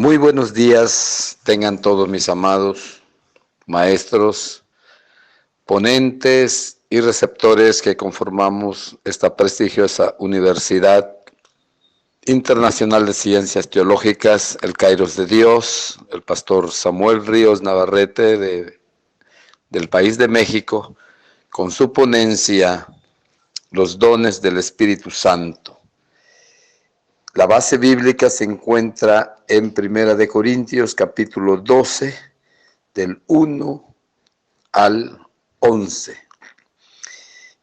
Muy buenos días tengan todos mis amados maestros, ponentes y receptores que conformamos esta prestigiosa Universidad Internacional de Ciencias Teológicas, el Kairos de Dios, el pastor Samuel Ríos Navarrete del país de México, con su ponencia Los dones del Espíritu Santo. La base bíblica se encuentra en 1 Corintios capítulo 12, del 1 al 11.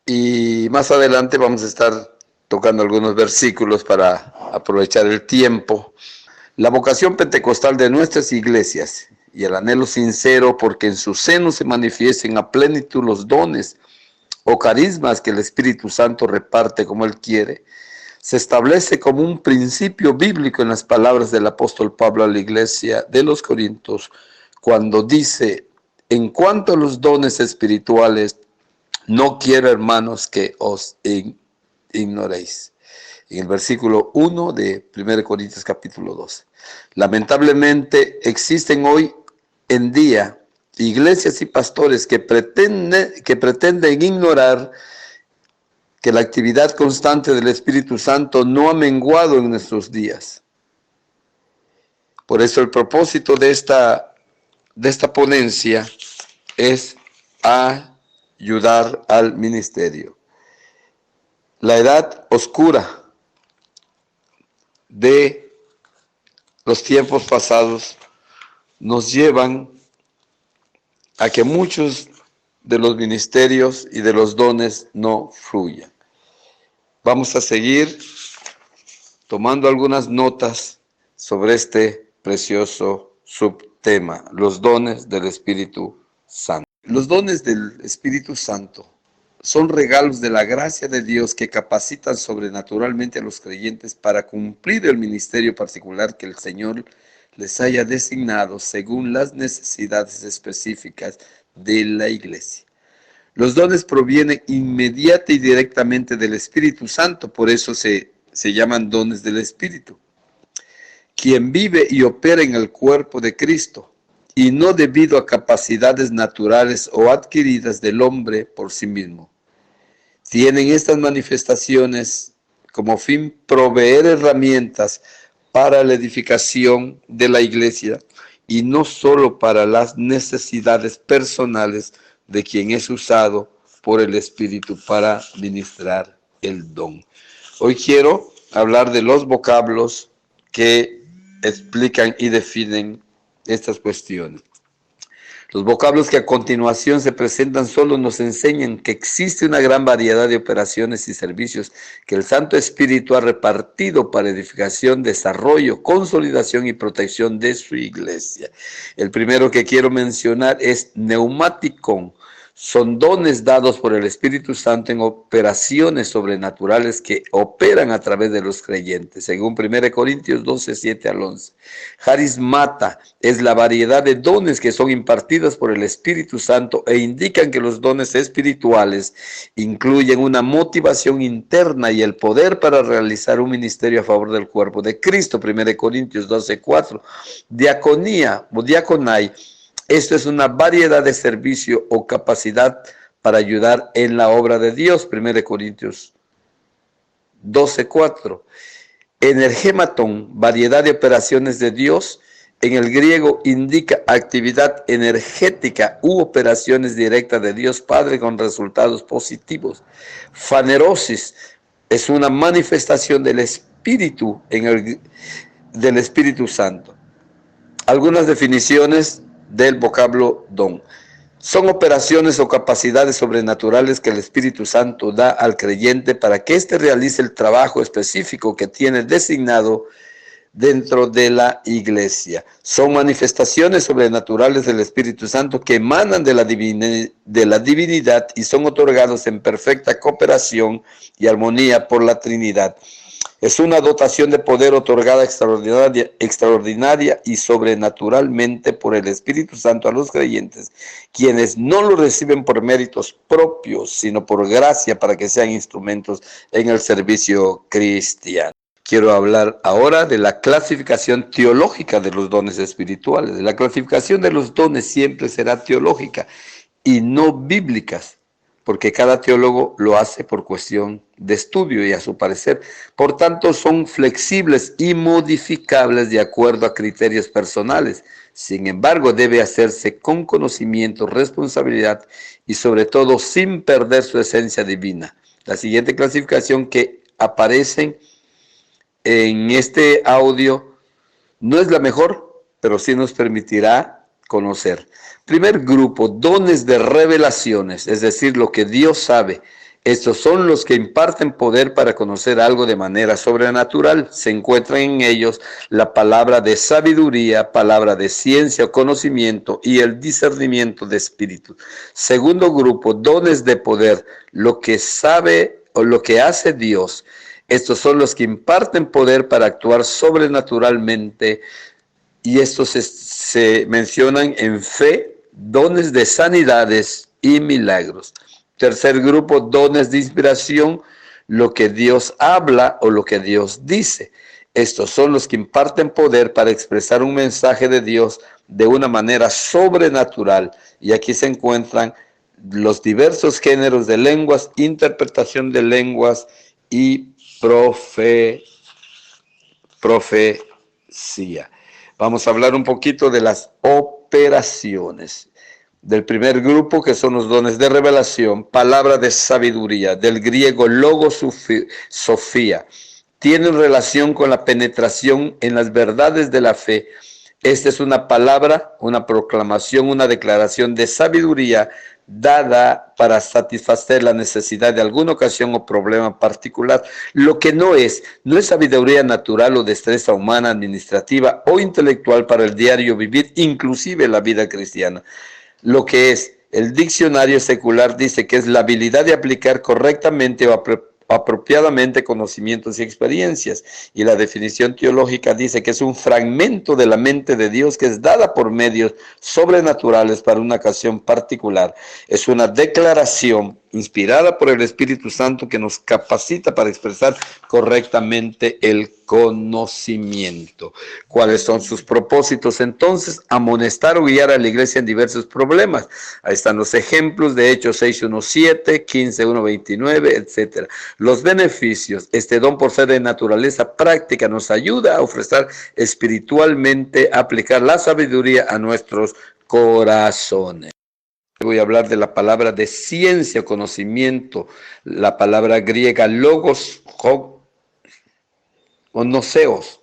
Y más adelante vamos a estar tocando algunos versículos para aprovechar el tiempo. La vocación pentecostal de nuestras iglesias y el anhelo sincero porque en su seno se manifiesten a plenitud los dones o carismas que el Espíritu Santo reparte como Él quiere, se establece como un principio bíblico en las palabras del apóstol Pablo a la iglesia de los Corintios, cuando dice: en cuanto a los dones espirituales, no quiero, hermanos, que os ignoréis. En el versículo 1 de 1 Corintios capítulo 12. Lamentablemente existen hoy en día iglesias y pastores que pretenden ignorar que la actividad constante del Espíritu Santo no ha menguado en nuestros días. Por eso el propósito de esta ponencia es ayudar al ministerio. La edad oscura de los tiempos pasados nos llevan a que muchos de los ministerios y de los dones no fluyan. Vamos a seguir tomando algunas notas sobre este precioso subtema, los dones del Espíritu Santo. Los dones del Espíritu Santo son regalos de la gracia de Dios que capacitan sobrenaturalmente a los creyentes para cumplir el ministerio particular que el Señor les haya designado según las necesidades específicas de la iglesia. Los dones provienen inmediata y directamente del Espíritu Santo, por eso se llaman dones del Espíritu, quien vive y opera en el cuerpo de Cristo, y no debido a capacidades naturales o adquiridas del hombre por sí mismo. Tienen estas manifestaciones como fin proveer herramientas para la edificación de la iglesia y no solo para las necesidades personales de quien es usado por el Espíritu para ministrar el don. Hoy quiero hablar de los vocablos que explican y definen estas cuestiones. Los vocablos que a continuación se presentan solo nos enseñan que existe una gran variedad de operaciones y servicios que el Santo Espíritu ha repartido para edificación, desarrollo, consolidación y protección de su iglesia. El primero que quiero mencionar es pneumáticon. Son dones dados por el Espíritu Santo en operaciones sobrenaturales que operan a través de los creyentes, según 1 Corintios 12, 7 al 11. Carismata es la variedad de dones que son impartidas por el Espíritu Santo e indican que los dones espirituales incluyen una motivación interna y el poder para realizar un ministerio a favor del cuerpo de Cristo, 1 Corintios 12, 4. Diaconía o diaconai. Esto es una variedad de servicio o capacidad para ayudar en la obra de Dios. 1 Corintios 12:4. Energematon, variedad de operaciones de Dios. En el griego indica actividad energética u operaciones directas de Dios Padre con resultados positivos. Fanerosis es una manifestación del Espíritu del Espíritu Santo. Algunas definiciones del vocablo don. Son operaciones o capacidades sobrenaturales que el Espíritu Santo da al creyente para que éste realice el trabajo específico que tiene designado dentro de la iglesia. Son manifestaciones sobrenaturales del Espíritu Santo que emanan de la divinidad y son otorgados en perfecta cooperación y armonía por la Trinidad. Es una dotación de poder otorgada extraordinaria y sobrenaturalmente por el Espíritu Santo a los creyentes, quienes no lo reciben por méritos propios, sino por gracia para que sean instrumentos en el servicio cristiano. Quiero hablar ahora de la clasificación teológica de los dones espirituales. La clasificación de los dones siempre será teológica y no bíblicas, porque cada teólogo lo hace por cuestión de estudio y a su parecer. Por tanto, son flexibles y modificables de acuerdo a criterios personales. Sin embargo, debe hacerse con conocimiento, responsabilidad y sobre todo sin perder su esencia divina. La siguiente clasificación que aparece en este audio no es la mejor, pero sí nos permitirá conocer. Primer grupo, dones de revelaciones, es decir, lo que Dios sabe. Estos son los que imparten poder para conocer algo de manera sobrenatural. Se encuentran en ellos la palabra de sabiduría, palabra de ciencia o conocimiento y el discernimiento de espíritu. Segundo grupo, dones de poder, lo que sabe o lo que hace Dios. Estos son los que imparten poder para actuar sobrenaturalmente y estos se mencionan en fe, dones de sanidades y milagros. Tercer grupo, dones de inspiración, lo que Dios habla o lo que Dios dice. Estos son los que imparten poder para expresar un mensaje de Dios de una manera sobrenatural. Y aquí se encuentran los diversos géneros de lenguas, interpretación de lenguas y profecía. Vamos a hablar un poquito de las operaciones. Del primer grupo, que son los dones de revelación, palabra de sabiduría, del griego logosofía, tienen relación con la penetración en las verdades de la fe. Esta es una palabra, una proclamación, una declaración de sabiduría dada para satisfacer la necesidad de alguna ocasión o problema particular. Lo que no es sabiduría natural o destreza humana, administrativa o intelectual para el diario vivir, inclusive la vida cristiana. Lo que es, el diccionario secular dice que es la habilidad de aplicar correctamente o apropiadamente conocimientos y experiencias, y la definición teológica dice que es un fragmento de la mente de Dios que es dada por medios sobrenaturales para una ocasión particular. Es una declaración inspirada por el Espíritu Santo que nos capacita para expresar correctamente el conocimiento. ¿Cuáles son sus propósitos? Entonces, amonestar o guiar a la iglesia en diversos problemas. Ahí están los ejemplos de Hechos 6:1-7, 15:1-29, etc. Los beneficios. Este don, por ser de naturaleza práctica, nos ayuda a ofrecer espiritualmente, aplicar la sabiduría a nuestros corazones. Voy a hablar de la palabra de ciencia, conocimiento, la palabra griega logos o noseos.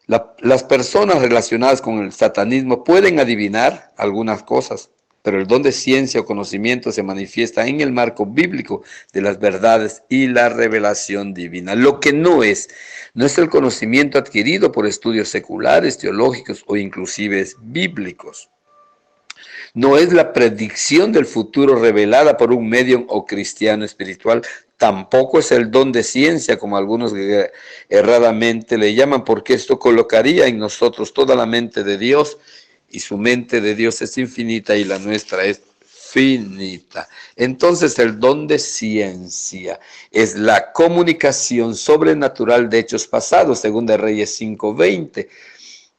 Las personas relacionadas con el satanismo pueden adivinar algunas cosas, pero el don de ciencia o conocimiento se manifiesta en el marco bíblico de las verdades y la revelación divina. Lo que no es el conocimiento adquirido por estudios seculares, teológicos o inclusive bíblicos. No es la predicción del futuro revelada por un medium o cristiano espiritual. Tampoco es el don de ciencia, como algunos erradamente le llaman, porque esto colocaría en nosotros toda la mente de Dios, y su mente de Dios es infinita y la nuestra es finita. Entonces el don de ciencia es la comunicación sobrenatural de hechos pasados, según de Reyes 5:20.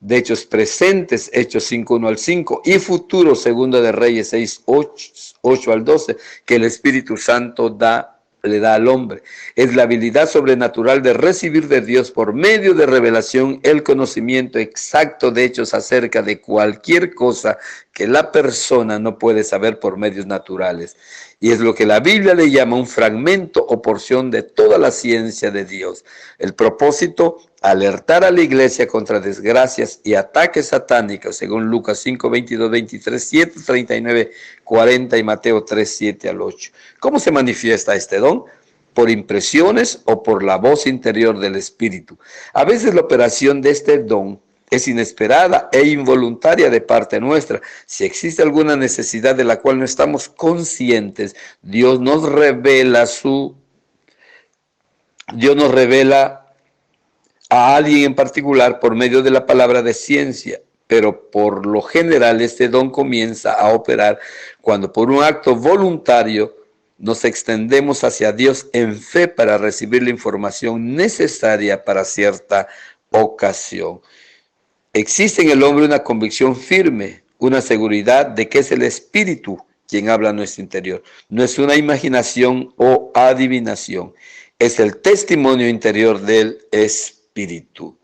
De hechos presentes, Hechos 5:1-5, y futuro, segunda de Reyes 6:8-12, que el Espíritu Santo le da al hombre. Es la habilidad sobrenatural de recibir de Dios por medio de revelación el conocimiento exacto de hechos acerca de cualquier cosa que la persona no puede saber por medios naturales. Y es lo que la Biblia le llama un fragmento o porción de toda la ciencia de Dios. El propósito, alertar a la iglesia contra desgracias y ataques satánicos, según Lucas 5:22-23, 7:39-40 y Mateo 3:7-8. ¿Cómo se manifiesta este don? Por impresiones o por la voz interior del Espíritu. A veces la operación de este don es inesperada e involuntaria de parte nuestra. Si existe alguna necesidad de la cual no estamos conscientes, Dios nos revela a alguien en particular por medio de la palabra de ciencia, pero por lo general este don comienza a operar cuando por un acto voluntario nos extendemos hacia Dios en fe para recibir la información necesaria para cierta ocasión. Existe en el hombre una convicción firme, una seguridad de que es el Espíritu quien habla a nuestro interior. No es una imaginación o adivinación, es el testimonio interior del Espíritu.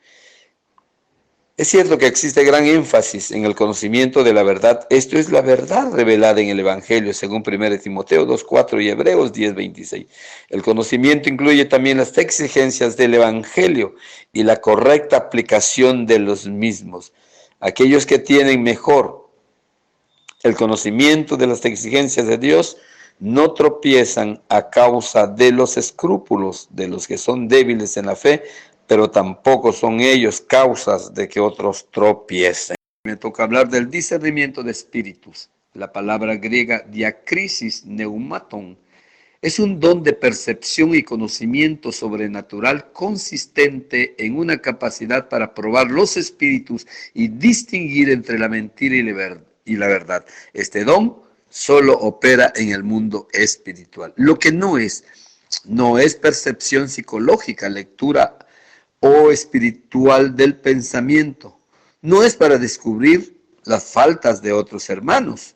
Es cierto que existe gran énfasis en el conocimiento de la verdad. Esto es la verdad revelada en el Evangelio, según 1 Timoteo 2:4 y Hebreos 10:26. El conocimiento incluye también las exigencias del Evangelio y la correcta aplicación de los mismos. Aquellos que tienen mejor el conocimiento de las exigencias de Dios no tropiezan a causa de los escrúpulos de los que son débiles en la fe, pero tampoco son ellos causas de que otros tropiecen. Me toca hablar del discernimiento de espíritus. La palabra griega diakrisis neumaton es un don de percepción y conocimiento sobrenatural consistente en una capacidad para probar los espíritus y distinguir entre la mentira y la verdad. Este don solo opera en el mundo espiritual. Lo que no es percepción psicológica, lectura o espiritual del pensamiento. No es para descubrir las faltas de otros hermanos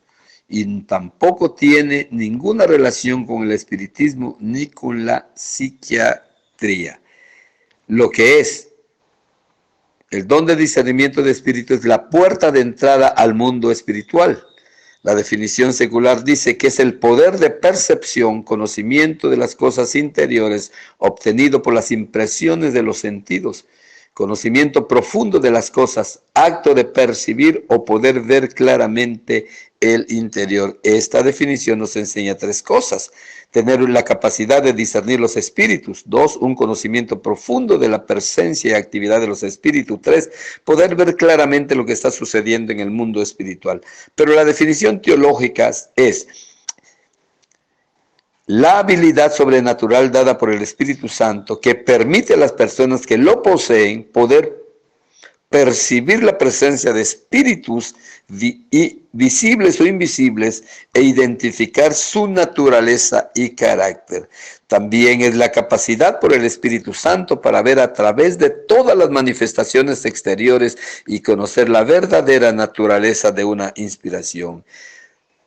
y tampoco tiene ninguna relación con el espiritismo ni con la psiquiatría. Lo que es el don de discernimiento de espíritu es la puerta de entrada al mundo espiritual. La definición secular dice que es el poder de percepción, conocimiento de las cosas interiores, obtenido por las impresiones de los sentidos, conocimiento profundo de las cosas, acto de percibir o poder ver claramente el interior. Esta definición nos enseña tres cosas: tener la capacidad de discernir los espíritus; 2, un conocimiento profundo de la presencia y actividad de los espíritus; 3, poder ver claramente lo que está sucediendo en el mundo espiritual. Pero la definición teológica es la habilidad sobrenatural dada por el Espíritu Santo que permite a las personas que lo poseen poder percibir la presencia de espíritus visibles o invisibles e identificar su naturaleza y carácter. También es la capacidad por el Espíritu Santo para ver a través de todas las manifestaciones exteriores y conocer la verdadera naturaleza de una inspiración.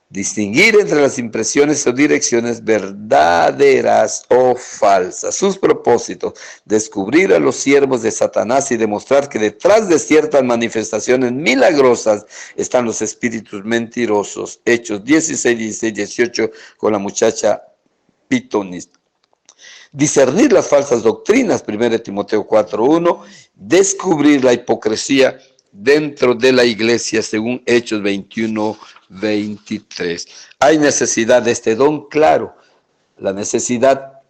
Distinguir entre las impresiones o direcciones verdaderas o falsas. Sus propósitos: descubrir a los siervos de Satanás y demostrar que detrás de ciertas manifestaciones milagrosas están los espíritus mentirosos. Hechos 16, 16, 18 con la muchacha Pitonis. Discernir las falsas doctrinas, 1 Timoteo 4:1. Descubrir la hipocresía dentro de la iglesia, según Hechos 21:23. ¿Hay necesidad de este don? Claro. La necesidad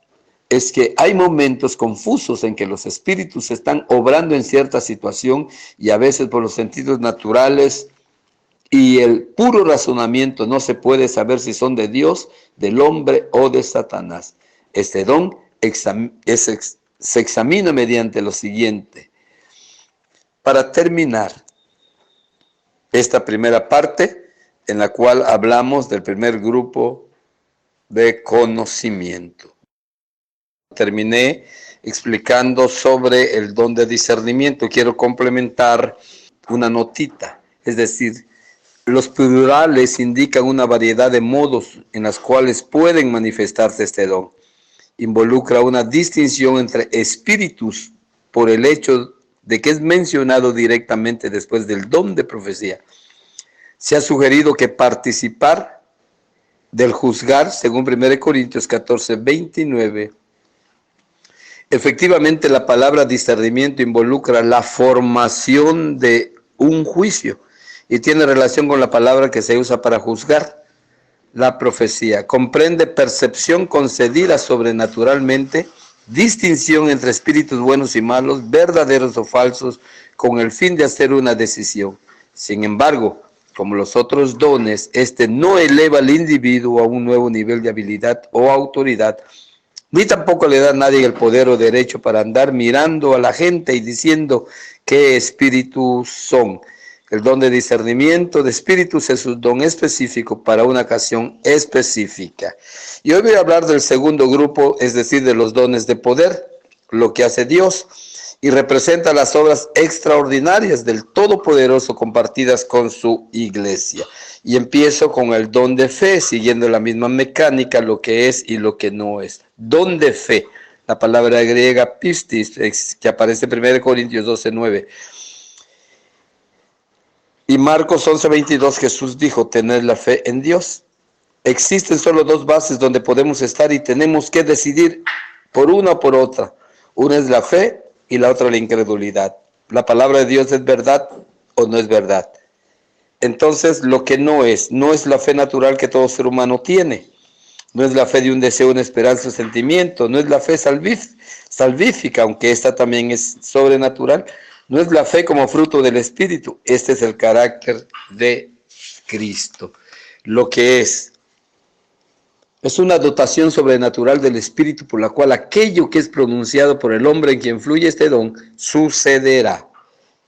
es que hay momentos confusos en que los espíritus están obrando en cierta situación y a veces por los sentidos naturales y el puro razonamiento no se puede saber si son de Dios, del hombre o de Satanás. Este don se examina mediante lo siguiente. Para terminar esta primera parte, en la cual hablamos del primer grupo de conocimiento. Terminé explicando sobre el don de discernimiento. Quiero complementar una notita, es decir, los plurales indican una variedad de modos en las cuales pueden manifestarse este don. Involucra una distinción entre espíritus por el hecho de que es mencionado directamente después del don de profecía. Se ha sugerido que participar del juzgar, según 1 Corintios 14, 29, efectivamente la palabra discernimiento involucra la formación de un juicio y tiene relación con la palabra que se usa para juzgar. La profecía comprende percepción concedida sobrenaturalmente, distinción entre espíritus buenos y malos, verdaderos o falsos, con el fin de hacer una decisión. Sin embargo, como los otros dones, este no eleva al individuo a un nuevo nivel de habilidad o autoridad, ni tampoco le da a nadie el poder o derecho para andar mirando a la gente y diciendo qué espíritus son. El don de discernimiento de espíritus es un don específico para una ocasión específica. Y hoy voy a hablar del segundo grupo, es decir, de los dones de poder, lo que hace Dios, y representa las obras extraordinarias del Todopoderoso compartidas con su iglesia. Y empiezo con el don de fe, siguiendo la misma mecánica, lo que es y lo que no es. Don de fe, la palabra griega pistis, que aparece en 1 Corintios 12:9. Y Marcos 11:22, Jesús dijo, tened la fe en Dios. Existen solo dos bases donde podemos estar y tenemos que decidir por una o por otra. Una es la fe y la otra la incredulidad. La palabra de Dios es verdad o no es verdad. Entonces, lo que no es la fe natural que todo ser humano tiene. No es la fe de un deseo, una esperanza, un sentimiento. No es la fe salvífica, aunque esta también es sobrenatural. No es la fe como fruto del Espíritu. Este es el carácter de Cristo. Lo que es una dotación sobrenatural del Espíritu por la cual aquello que es pronunciado por el hombre en quien fluye este don, sucederá.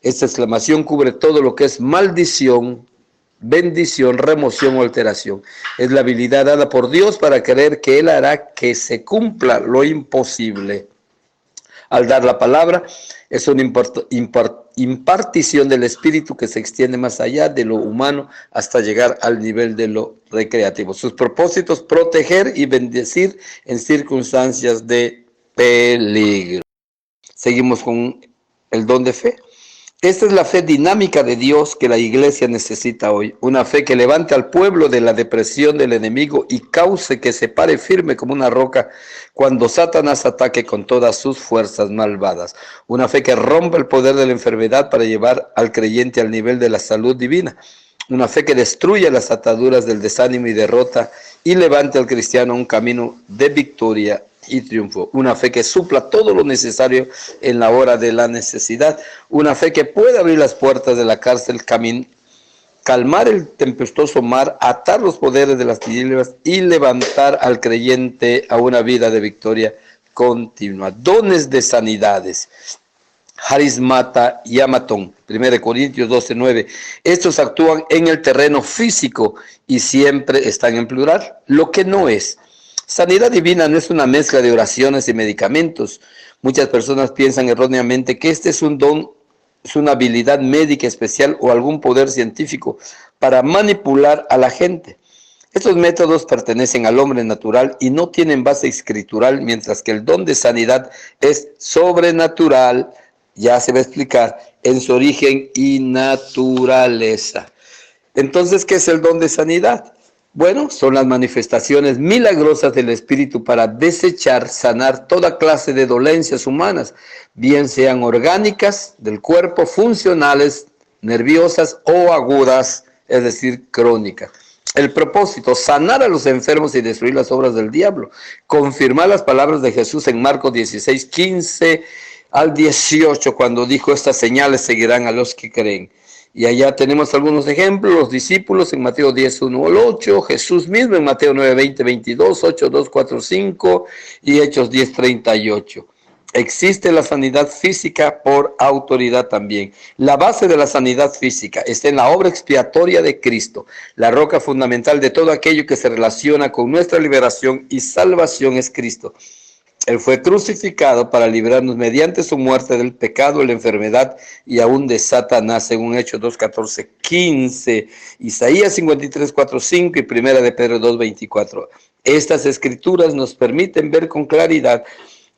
Esta exclamación cubre todo lo que es maldición, bendición, remoción o alteración. Es la habilidad dada por Dios para creer que Él hará que se cumpla lo imposible. Al dar la palabra, es una impartición del Espíritu que se extiende más allá de lo humano hasta llegar al nivel de lo recreativo. Sus propósitos, proteger y bendecir en circunstancias de peligro. Seguimos con el don de fe. Esta es la fe dinámica de Dios que la iglesia necesita hoy. Una fe que levante al pueblo de la depresión del enemigo y cause que se pare firme como una roca cuando Satanás ataque con todas sus fuerzas malvadas. Una fe que rompa el poder de la enfermedad para llevar al creyente al nivel de la salud divina. Una fe que destruya las ataduras del desánimo y derrota y levante al cristiano a un camino de victoria y triunfo. Una fe que supla todo lo necesario en la hora de la necesidad. Una fe que puede abrir las puertas de la cárcel, calmar el tempestuoso mar, atar los poderes de las tinieblas y levantar al creyente a una vida de victoria continua. Dones de sanidades. Harismata y Amatón, 1 Corintios 12:9. Estos actúan en el terreno físico y siempre están en plural. Lo que no es. Sanidad divina no es una mezcla de oraciones y medicamentos. Muchas personas piensan erróneamente que este es un don, es una habilidad médica especial o algún poder científico para manipular a la gente. Estos métodos pertenecen al hombre natural y no tienen base escritural, mientras que el don de sanidad es sobrenatural, ya se va a explicar, en su origen y naturaleza. Entonces, ¿qué es el don de sanidad? Bueno, son las manifestaciones milagrosas del Espíritu para desechar, sanar toda clase de dolencias humanas, bien sean orgánicas del cuerpo, funcionales, nerviosas o agudas, es decir, crónicas. El propósito, sanar a los enfermos y destruir las obras del diablo. Confirmar las palabras de Jesús en Marcos 16:15 al 18, cuando dijo, estas señales seguirán a los que creen. Y allá tenemos algunos ejemplos, los discípulos en Mateo 10:1 al 8, Jesús mismo en Mateo 9:20-22, 8:2-4-5 y Hechos 10:38. Existe la sanidad física por autoridad también. La base de la sanidad física está en la obra expiatoria de Cristo, la roca fundamental de todo aquello que se relaciona con nuestra liberación y salvación es Cristo. Él fue crucificado para librarnos mediante su muerte del pecado, la enfermedad y aún de Satanás, según Hechos 2:14-15, Isaías 53:4-5 y Primera de Pedro 2:24. Estas escrituras nos permiten ver con claridad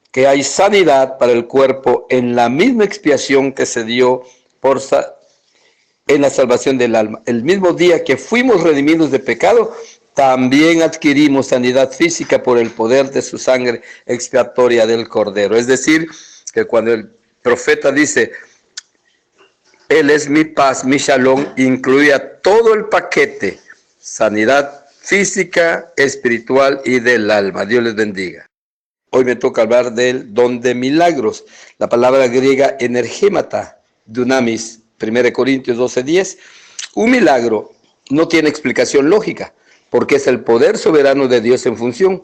que hay sanidad para el cuerpo en la misma expiación que se dio en la salvación del alma. El mismo día que fuimos redimidos de pecado, también adquirimos sanidad física por el poder de su sangre expiatoria del Cordero. Es decir, que cuando el profeta dice, Él es mi paz, mi shalom, incluía todo el paquete, sanidad física, espiritual y del alma. Dios les bendiga. Hoy me toca hablar del don de milagros. La palabra griega energémata, dunamis, 1 Corintios 12:10. Un milagro no tiene explicación lógica, porque es el poder soberano de Dios en función.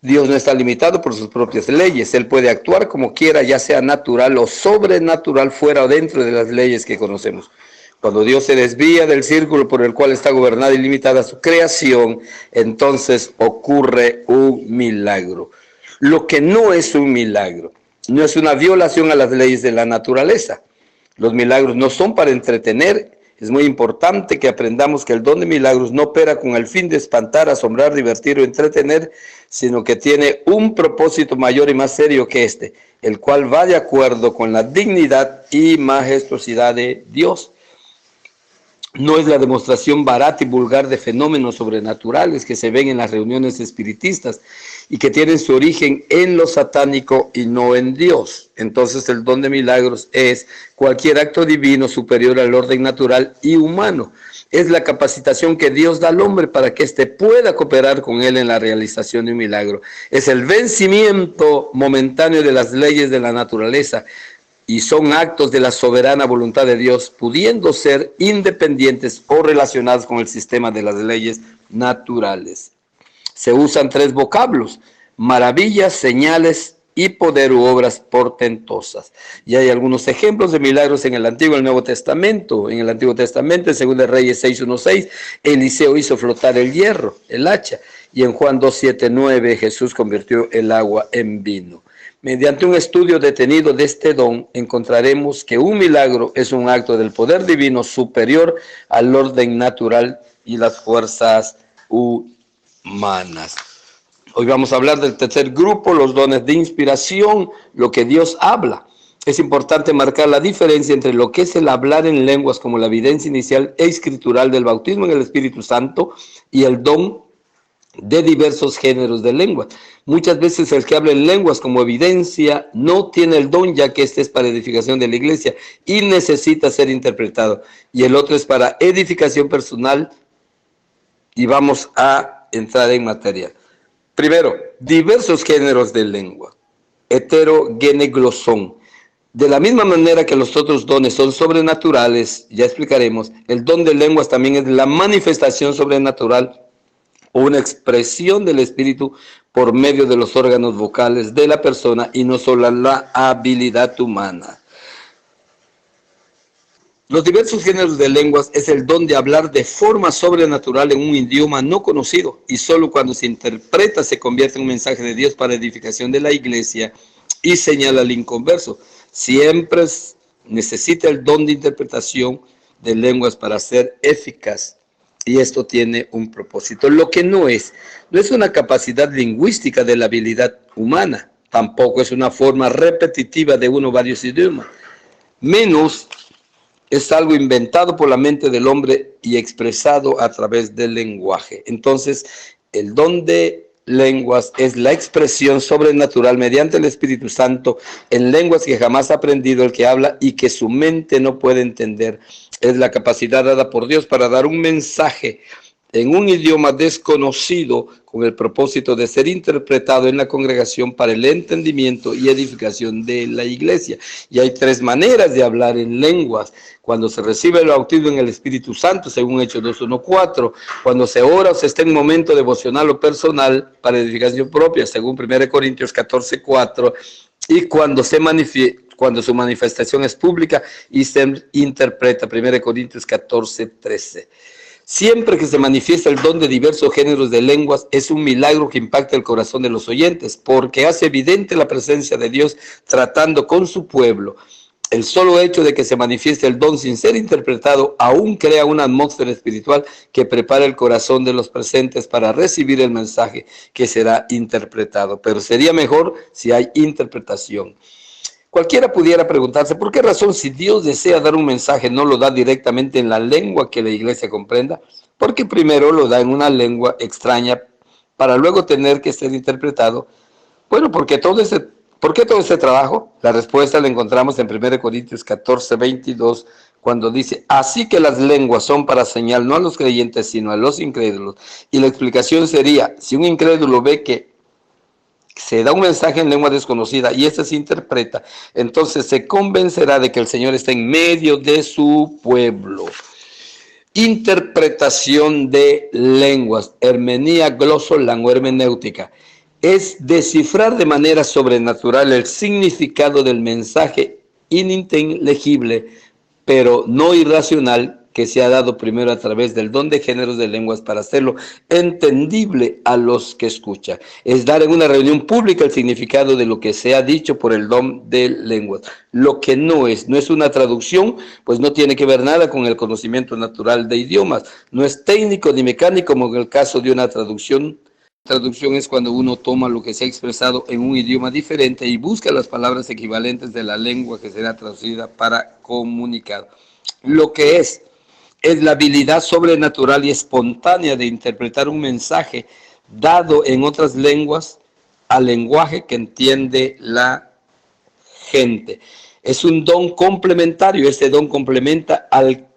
Dios no está limitado por sus propias leyes. Él puede actuar como quiera, ya sea natural o sobrenatural, fuera o dentro de las leyes que conocemos. Cuando Dios se desvía del círculo por el cual está gobernada y limitada su creación, entonces ocurre un milagro. Lo que no es un milagro, no es una violación a las leyes de la naturaleza. Los milagros no son para entretener. Es muy importante que aprendamos que el don de milagros no opera con el fin de espantar, asombrar, divertir o entretener, sino que tiene un propósito mayor y más serio que este, el cual va de acuerdo con la dignidad y majestuosidad de Dios. No es la demostración barata y vulgar de fenómenos sobrenaturales que se ven en las reuniones espiritistas y que tienen su origen en lo satánico y no en Dios. Entonces el don de milagros es cualquier acto divino superior al orden natural y humano. Es la capacitación que Dios da al hombre para que éste pueda cooperar con él en la realización de un milagro. Es el vencimiento momentáneo de las leyes de la naturaleza, y son actos de la soberana voluntad de Dios, pudiendo ser independientes o relacionados con el sistema de las leyes naturales. Se usan tres vocablos: maravillas, señales y poder u obras portentosas. Y hay algunos ejemplos de milagros en el Antiguo y el Nuevo Testamento. En el Antiguo Testamento, en 2 Reyes 6:1-6, Eliseo hizo flotar el hierro, el hacha. Y en Juan 2:7-9, Jesús convirtió el agua en vino. Mediante un estudio detenido de este don, encontraremos que un milagro es un acto del poder divino superior al orden natural y las fuerzas humanas. Hoy vamos a hablar del tercer grupo, los dones de inspiración, lo que Dios habla. Es importante marcar la diferencia entre lo que es el hablar en lenguas como la evidencia inicial e escritural del bautismo en el Espíritu Santo y el don de diversos géneros de lengua. Muchas veces el que habla en lenguas como evidencia no tiene el don, ya que este es para edificación de la iglesia y necesita ser interpretado. Y el otro es para edificación personal, y vamos a entrar en materia. Primero, diversos géneros de lengua. Heterogeneglosón. De la misma manera que los otros dones son sobrenaturales, ya explicaremos, el don de lenguas también es la manifestación sobrenatural o una expresión del espíritu por medio de los órganos vocales de la persona y no solo la habilidad humana. Los diversos géneros de lenguas es el don de hablar de forma sobrenatural en un idioma no conocido, y solo cuando se interpreta se convierte en un mensaje de Dios para edificación de la iglesia, y señala al inconverso. Siempre necesita el don de interpretación de lenguas para ser eficaz. Y esto tiene un propósito. Lo que no es una capacidad lingüística de la habilidad humana. Tampoco es una forma repetitiva de uno o varios idiomas. Menos es algo inventado por la mente del hombre y expresado a través del lenguaje. Entonces, el don de lenguas es la expresión sobrenatural mediante el Espíritu Santo en lenguas que jamás ha aprendido el que habla y que su mente no puede entender. Es la capacidad dada por Dios para dar un mensaje en un idioma desconocido con el propósito de ser interpretado en la congregación para el entendimiento y edificación de la iglesia. Y hay tres maneras de hablar en lenguas: cuando se recibe el bautismo en el Espíritu Santo, según Hechos 2:1-4, cuando se ora o se está en un momento devocional o personal para edificación propia, según 1 Corintios 14:4, y cuando su manifestación es pública y se interpreta, 1 Corintios 14:13. Siempre que se manifiesta el don de diversos géneros de lenguas, es un milagro que impacta el corazón de los oyentes, porque hace evidente la presencia de Dios tratando con su pueblo. El solo hecho de que se manifieste el don sin ser interpretado aún crea una atmósfera espiritual que prepara el corazón de los presentes para recibir el mensaje que será interpretado. Pero sería mejor si hay interpretación. Cualquiera pudiera preguntarse, ¿por qué razón, si Dios desea dar un mensaje, no lo da directamente en la lengua que la iglesia comprenda? Porque primero lo da en una lengua extraña para luego tener que ser interpretado. Bueno, ¿por qué todo este trabajo? La respuesta la encontramos en 1 Corintios 14:22, cuando dice: así que las lenguas son para señal no a los creyentes, sino a los incrédulos. Y la explicación sería: si un incrédulo ve que se da un mensaje en lengua desconocida y este se interpreta, entonces se convencerá de que el Señor está en medio de su pueblo. Interpretación de lenguas, hermenía glosolan o hermenéutica, es descifrar de manera sobrenatural el significado del mensaje ininteligible pero no irracional, que se ha dado primero a través del don de géneros de lenguas para hacerlo entendible a los que escuchan. Es dar en una reunión pública el significado de lo que se ha dicho por el don de lenguas. Lo que no es una traducción, pues no tiene que ver nada con el conocimiento natural de idiomas. No es técnico ni mecánico como en el caso de una traducción. Traducción es cuando uno toma lo que se ha expresado en un idioma diferente y busca las palabras equivalentes de la lengua que será traducida para comunicar. Lo que es la habilidad sobrenatural y espontánea de interpretar un mensaje dado en otras lenguas al lenguaje que entiende la gente. Es un don complementario. Este don complementa al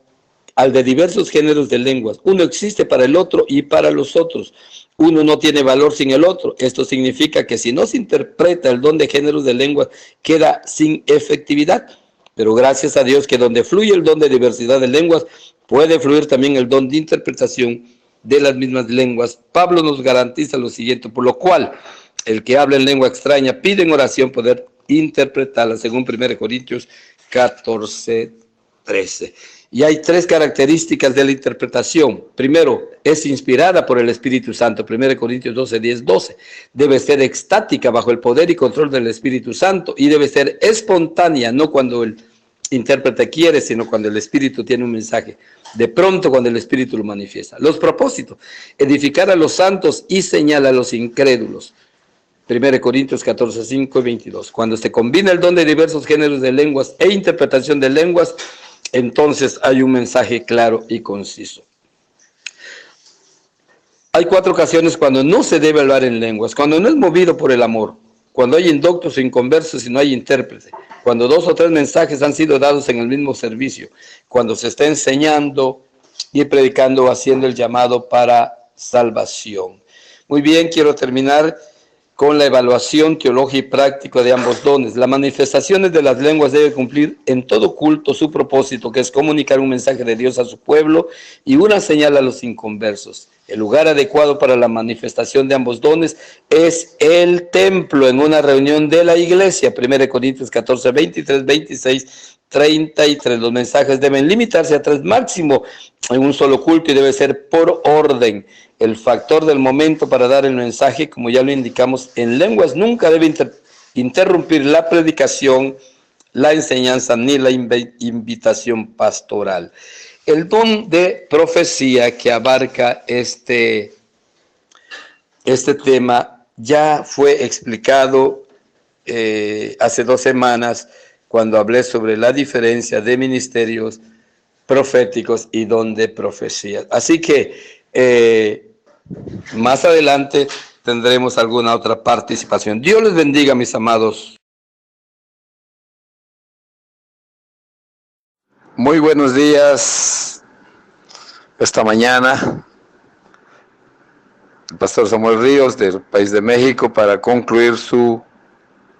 de diversos géneros de lenguas. Uno existe para el otro y para los otros. Uno no tiene valor sin el otro. Esto significa que si no se interpreta el don de géneros de lenguas, queda sin efectividad. Pero gracias a Dios que donde fluye el don de diversidad de lenguas, puede fluir también el don de interpretación de las mismas lenguas. Pablo nos garantiza lo siguiente, por lo cual el que habla en lengua extraña pide en oración poder interpretarla, según 1 Corintios 14:13. Y hay tres características de la interpretación. Primero, es inspirada por el Espíritu Santo. 1 Corintios 12:10-12. Debe ser extática bajo el poder y control del Espíritu Santo y debe ser espontánea, no cuando el intérprete quiere, sino cuando el Espíritu tiene un mensaje. De pronto, cuando el Espíritu lo manifiesta. Los propósitos: edificar a los santos y señalar a los incrédulos. 1 Corintios 14:5-22. Cuando se combina el don de diversos géneros de lenguas e interpretación de lenguas, entonces hay un mensaje claro y conciso. Hay 4 ocasiones cuando no se debe hablar en lenguas: cuando no es movido por el amor, cuando hay indoctos o inconversos y no hay intérprete, cuando 2 o 3 mensajes han sido dados en el mismo servicio, cuando se está enseñando y predicando o haciendo el llamado para salvación. Muy bien, quiero terminar con la evaluación teológica y práctica de ambos dones. Las manifestaciones de las lenguas deben cumplir en todo culto su propósito, que es comunicar un mensaje de Dios a su pueblo y una señal a los inconversos. El lugar adecuado para la manifestación de ambos dones es el templo en una reunión de la iglesia. 1 Corintios 14:23, 26, 33. Los mensajes deben limitarse a 3 máximo en un solo culto y debe ser por orden. El factor del momento para dar el mensaje, como ya lo indicamos, en lenguas nunca debe interrumpir la predicación, la enseñanza ni la invitación pastoral. El don de profecía que abarca este tema ya fue explicado hace 2 semanas cuando hablé sobre la diferencia de ministerios proféticos y don de profecía. Así que más adelante tendremos alguna otra participación. Dios les bendiga, mis amados. Muy buenos días. Esta mañana, el pastor Samuel Ríos del país de México para concluir su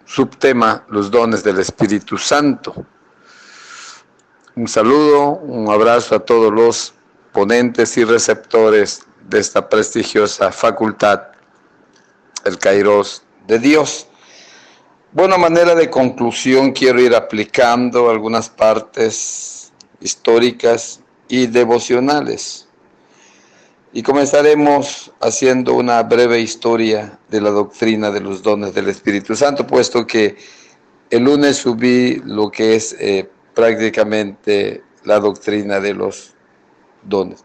subtema, los dones del Espíritu Santo. Un saludo, un abrazo a todos los ponentes y receptores de esta prestigiosa facultad, el Kairos de Dios. Bueno, a manera de conclusión, quiero ir aplicando algunas partes históricas y devocionales. Y comenzaremos haciendo una breve historia de la doctrina de los dones del Espíritu Santo, puesto que el lunes subí lo que es prácticamente la doctrina de los dones.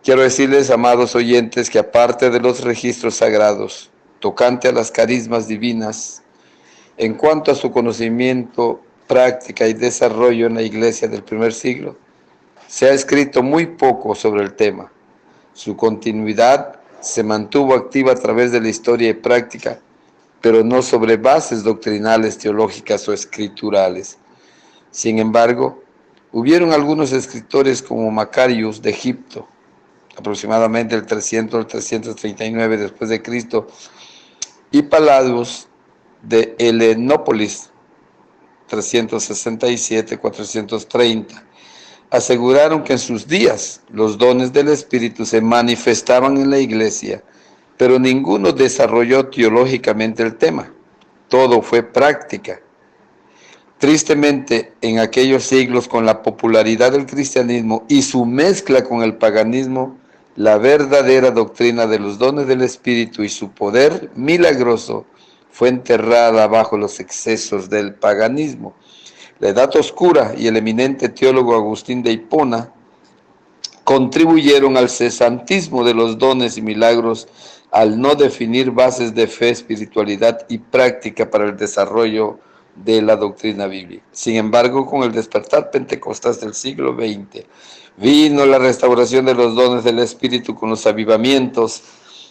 Quiero decirles, amados oyentes, que aparte de los registros sagrados, tocante a las carismas divinas, en cuanto a su conocimiento, práctica y desarrollo en la iglesia del primer siglo, se ha escrito muy poco sobre el tema. Su continuidad se mantuvo activa a través de la historia y práctica, pero no sobre bases doctrinales, teológicas o escriturales. Sin embargo, hubieron algunos escritores como Macarius de Egipto, aproximadamente el 300 al 339 después de Cristo, y Palladius de Helenópolis, 367-430, aseguraron que en sus días los dones del Espíritu se manifestaban en la iglesia, pero ninguno desarrolló teológicamente el tema. Todo fue práctica. Tristemente, en aquellos siglos, con la popularidad del cristianismo y su mezcla con el paganismo, la verdadera doctrina de los dones del Espíritu y su poder milagroso fue enterrada bajo los excesos del paganismo. La Edad Oscura y el eminente teólogo Agustín de Hipona contribuyeron al cesantismo de los dones y milagros al no definir bases de fe, espiritualidad y práctica para el desarrollo de la doctrina bíblica. Sin embargo, con el despertar pentecostal del siglo XX, vino la restauración de los dones del Espíritu con los avivamientos,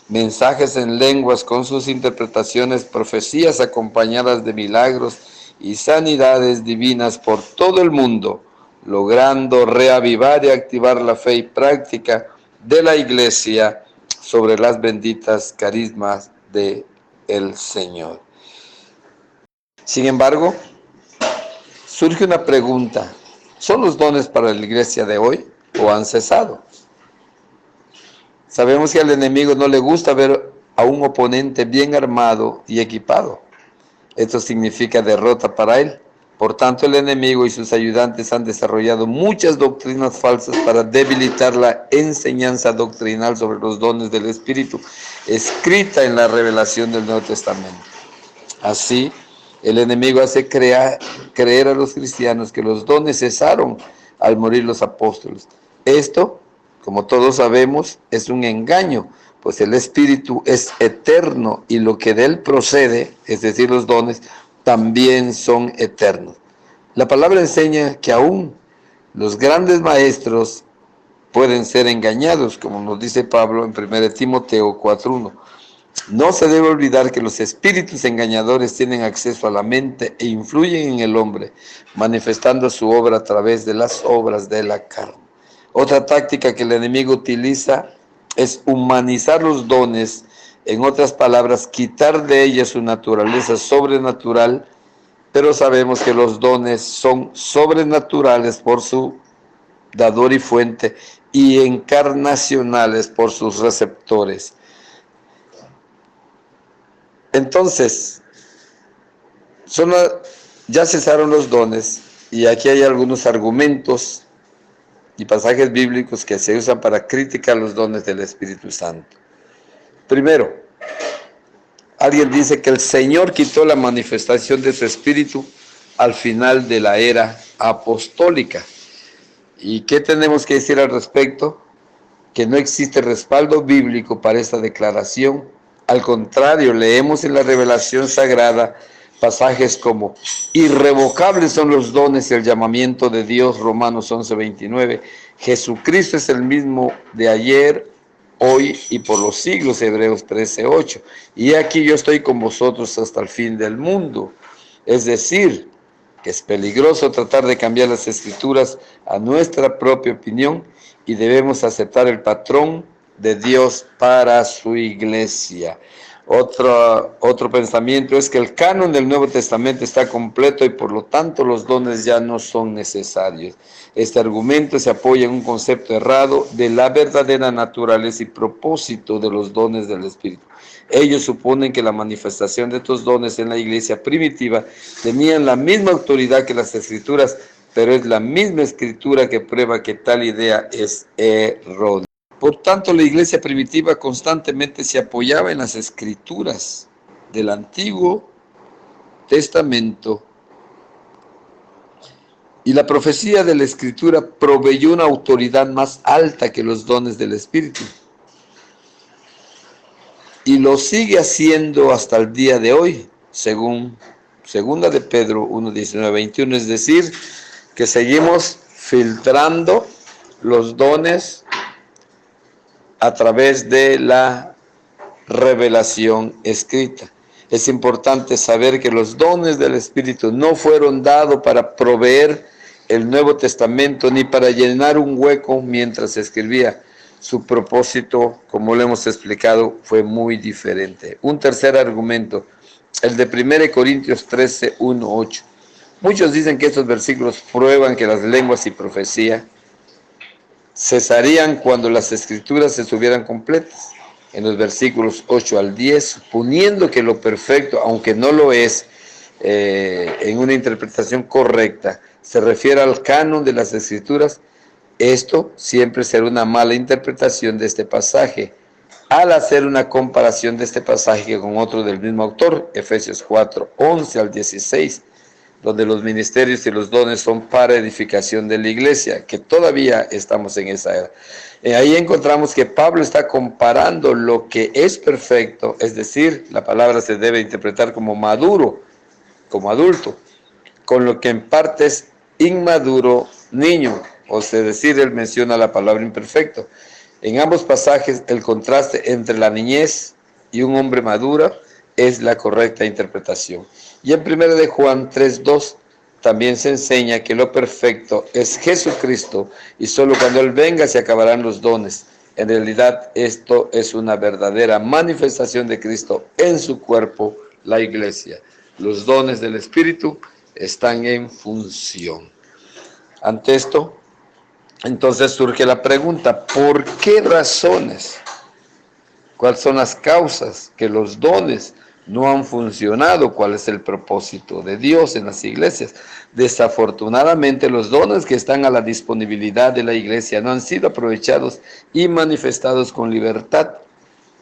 mensajes en lenguas con sus interpretaciones, profecías acompañadas de milagros y sanidades divinas por todo el mundo, logrando reavivar y activar la fe y práctica de la Iglesia sobre las benditas carismas del Señor. Sin embargo, surge una pregunta: ¿son los dones para la Iglesia de hoy o han cesado? Sabemos que al enemigo no le gusta ver a un oponente bien armado y equipado. Esto significa derrota para él. Por tanto, el enemigo y sus ayudantes han desarrollado muchas doctrinas falsas para debilitar la enseñanza doctrinal sobre los dones del Espíritu, escrita en la revelación del Nuevo Testamento. Así, el enemigo hace creer a los cristianos que los dones cesaron al morir los apóstoles. Esto, como todos sabemos, es un engaño, pues el Espíritu es eterno y lo que de él procede, es decir, los dones, también son eternos. La palabra enseña que aún los grandes maestros pueden ser engañados, como nos dice Pablo en 1 Timoteo 4:1. No se debe olvidar que los espíritus engañadores tienen acceso a la mente e influyen en el hombre, manifestando su obra a través de las obras de la carne. Otra táctica que el enemigo utiliza es humanizar los dones, en otras palabras, quitar de ellas su naturaleza sobrenatural, pero sabemos que los dones son sobrenaturales por su dador y fuente y encarnacionales por sus receptores. Entonces, ya cesaron los dones, y aquí hay algunos argumentos y pasajes bíblicos que se usan para criticar los dones del Espíritu Santo. Primero, alguien dice que el Señor quitó la manifestación de su Espíritu al final de la era apostólica. ¿Y qué tenemos que decir al respecto? Que no existe respaldo bíblico para esta declaración. Al contrario, leemos en la revelación sagrada pasajes como: irrevocables son los dones y el llamamiento de Dios, Romanos 11:29. Jesucristo es el mismo de ayer, hoy y por los siglos, Hebreos 13:8. Y aquí yo estoy con vosotros hasta el fin del mundo. Es decir, que es peligroso tratar de cambiar las Escrituras a nuestra propia opinión, y debemos aceptar el patrón de Dios para su iglesia. Otro pensamiento es que el canon del Nuevo Testamento está completo y por lo tanto los dones ya no son necesarios. Este argumento se apoya en un concepto errado de la verdadera naturaleza y propósito de los dones del Espíritu. Ellos suponen que la manifestación de estos dones en la iglesia primitiva tenían la misma autoridad que las Escrituras, pero es la misma Escritura que prueba que tal idea es errónea. Por tanto, la iglesia primitiva constantemente se apoyaba en las Escrituras del Antiguo Testamento, y la profecía de la Escritura proveyó una autoridad más alta que los dones del Espíritu, y lo sigue haciendo hasta el día de hoy, según 2 de Pedro 1:19-21, es decir, que seguimos filtrando los dones a través de la revelación escrita. Es importante saber que los dones del Espíritu no fueron dados para proveer el Nuevo Testamento ni para llenar un hueco mientras se escribía. Su propósito, como lo hemos explicado, fue muy diferente. Un tercer argumento, el de 1 Corintios 13:1-8. Muchos dicen que estos versículos prueban que las lenguas y profecía cesarían cuando las Escrituras estuvieran completas. En los versículos 8 al 10, suponiendo que lo perfecto, aunque no lo es, en una interpretación correcta se refiere al canon de las Escrituras, esto siempre será una mala interpretación de este pasaje, al hacer una comparación de este pasaje con otro del mismo autor, Efesios 4, 11 al 16, donde los ministerios y los dones son para edificación de la iglesia, que todavía estamos en esa era. Ahí encontramos que Pablo está comparando lo que es perfecto, es decir, la palabra se debe interpretar como maduro, como adulto, con lo que en parte es inmaduro, niño, o sea, decir, él menciona la palabra imperfecto. En ambos pasajes, el contraste entre la niñez y un hombre maduro es la correcta interpretación. Y en 1 de Juan 3:2 también se enseña que lo perfecto es Jesucristo y solo cuando Él venga se acabarán los dones. En realidad, esto es una verdadera manifestación de Cristo en su cuerpo, la iglesia. Los dones del Espíritu están en función. Ante esto, entonces surge la pregunta, ¿por qué razones? ¿Cuáles son las causas que los dones no han funcionado? ¿Cuál es el propósito de Dios en las iglesias? Desafortunadamente, los dones que están a la disponibilidad de la iglesia no han sido aprovechados y manifestados con libertad.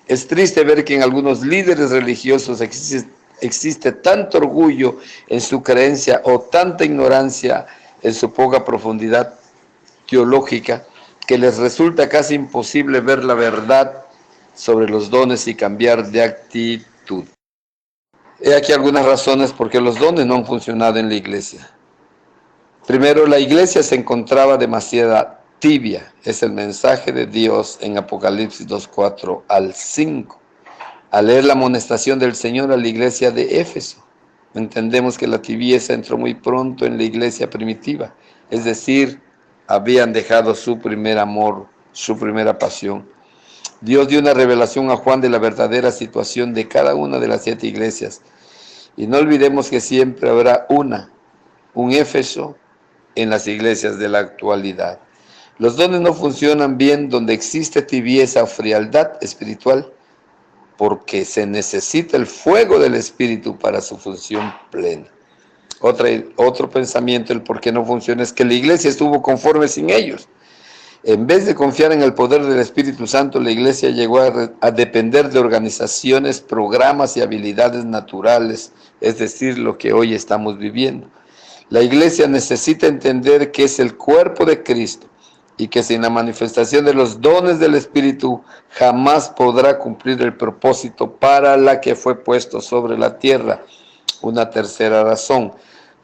Es triste ver que en algunos líderes religiosos existe tanto orgullo en su creencia o tanta ignorancia en su poca profundidad teológica que les resulta casi imposible ver la verdad sobre los dones y cambiar de actitud. He aquí algunas razones por qué los dones no han funcionado en la iglesia. Primero, la iglesia se encontraba demasiado tibia. Es el mensaje de Dios en Apocalipsis 2:4 al 5. Al leer la amonestación del Señor a la iglesia de Éfeso, entendemos que la tibieza entró muy pronto en la iglesia primitiva. Es decir, habían dejado su primer amor, su primera pasión. Dios dio una revelación a Juan de la verdadera situación de cada una de las 7 iglesias. Y no olvidemos que siempre habrá un Éfeso en las iglesias de la actualidad. Los dones no funcionan bien donde existe tibieza o frialdad espiritual, porque se necesita el fuego del Espíritu para su función plena. Otro pensamiento, el por qué no funciona, es que la iglesia estuvo conforme sin ellos. En vez de confiar en el poder del Espíritu Santo, la iglesia llegó a depender de organizaciones, programas y habilidades naturales, es decir, lo que hoy estamos viviendo. La iglesia necesita entender que es el cuerpo de Cristo y que sin la manifestación de los dones del Espíritu jamás podrá cumplir el propósito para la que fue puesto sobre la tierra. Una tercera razón,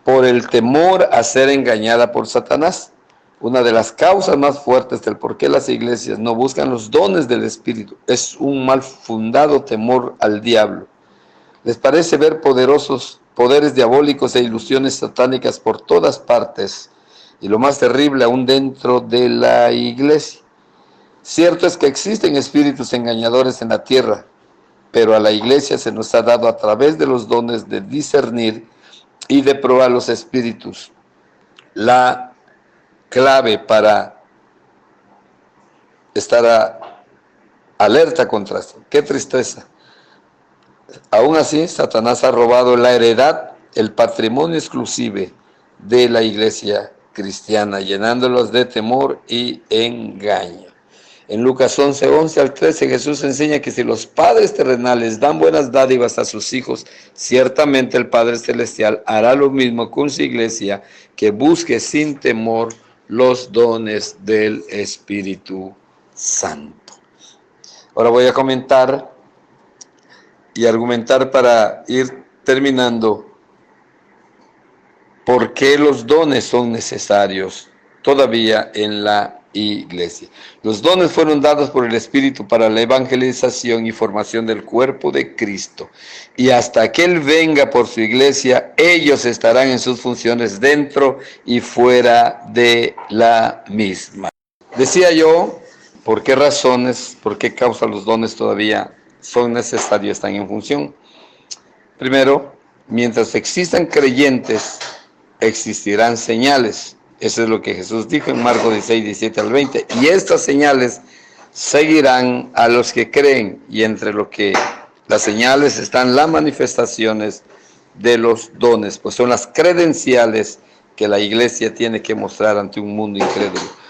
por el temor a ser engañada por Satanás. Una de las causas más fuertes del por qué las iglesias no buscan los dones del Espíritu es un mal fundado temor al diablo. Les parece ver poderosos poderes diabólicos e ilusiones satánicas por todas partes, y lo más terrible aún dentro de la iglesia. Cierto es que existen espíritus engañadores en la tierra, pero a la iglesia se nos ha dado a través de los dones de discernir y de probar los espíritus. La clave para estar alerta contra esto. Qué tristeza. Aún así, Satanás ha robado la heredad, el patrimonio exclusivo de la iglesia cristiana, llenándolos de temor y engaño. En Lucas 11 al 13, Jesús enseña que si los padres terrenales dan buenas dádivas a sus hijos, ciertamente el Padre Celestial hará lo mismo con su iglesia, que busque sin temor los dones del Espíritu Santo. Ahora voy a comentar y argumentar para ir terminando por qué los dones son necesarios todavía en la iglesia. Los dones fueron dados por el Espíritu para la evangelización y formación del cuerpo de Cristo. Y hasta que Él venga por su iglesia, ellos estarán en sus funciones dentro y fuera de la misma. Decía yo, ¿por qué razones, por qué causa los dones todavía son necesarios, están en función? Primero, mientras existan creyentes, existirán señales. Eso es lo que Jesús dijo en Marcos 16, 17 al 20. Y estas señales seguirán a los que creen. Y entre lo que las señales están las manifestaciones de los dones, pues son las credenciales que la iglesia tiene que mostrar ante un mundo incrédulo.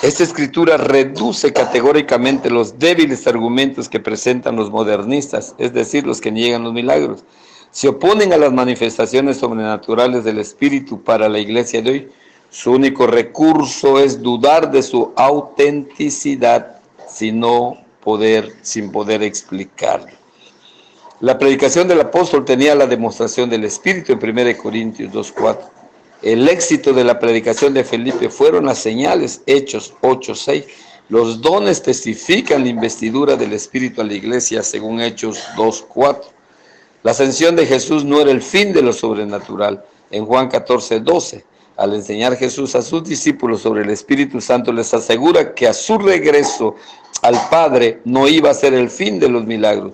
Esta escritura reduce categóricamente los débiles argumentos que presentan los modernistas, es decir, los que niegan los milagros. Se oponen a las manifestaciones sobrenaturales del Espíritu para la iglesia de hoy. Su único recurso es dudar de su autenticidad sin poder explicarlo. La predicación del apóstol tenía la demostración del Espíritu en 1 Corintios 2:4. El éxito de la predicación de Felipe fueron las señales, Hechos 8:6. Los dones testifican la investidura del Espíritu a la iglesia, según Hechos 2:4. La ascensión de Jesús no era el fin de lo sobrenatural. En Juan 14:12, al enseñar Jesús a sus discípulos sobre el Espíritu Santo, les asegura que a su regreso al Padre no iba a ser el fin de los milagros.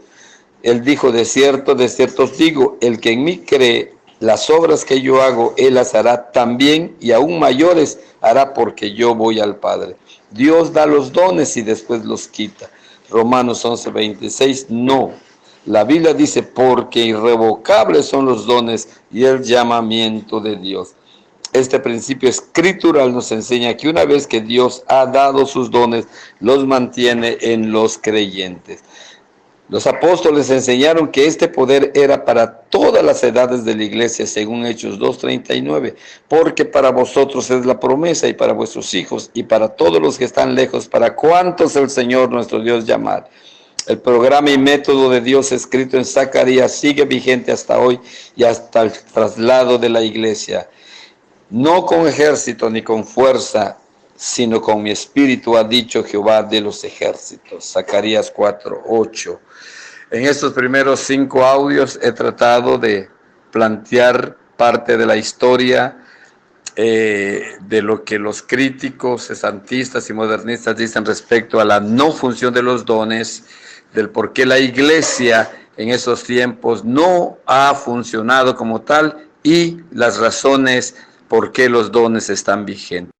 Él dijo, de cierto os digo, el que en mí cree, las obras que yo hago, él las hará también, y aún mayores hará, porque yo voy al Padre. Dios da los dones y después los quita. Romanos 11:26, no. La Biblia dice, porque irrevocables son los dones y el llamamiento de Dios. Este principio escritural nos enseña que una vez que Dios ha dado sus dones, los mantiene en los creyentes. Los apóstoles enseñaron que este poder era para todas las edades de la iglesia, según Hechos 2:39, porque para vosotros es la promesa y para vuestros hijos y para todos los que están lejos, para cuantos el Señor nuestro Dios llamar. El programa y método de Dios escrito en Zacarías sigue vigente hasta hoy y hasta el traslado de la iglesia. No con ejército ni con fuerza, sino con mi espíritu, ha dicho Jehová de los ejércitos. Zacarías 4:8. En estos primeros 5 audios he tratado de plantear parte de la historia de lo que los críticos, santistas y modernistas dicen respecto a la no función de los dones, del por qué la iglesia en esos tiempos no ha funcionado como tal y las razones por qué los dones están vigentes.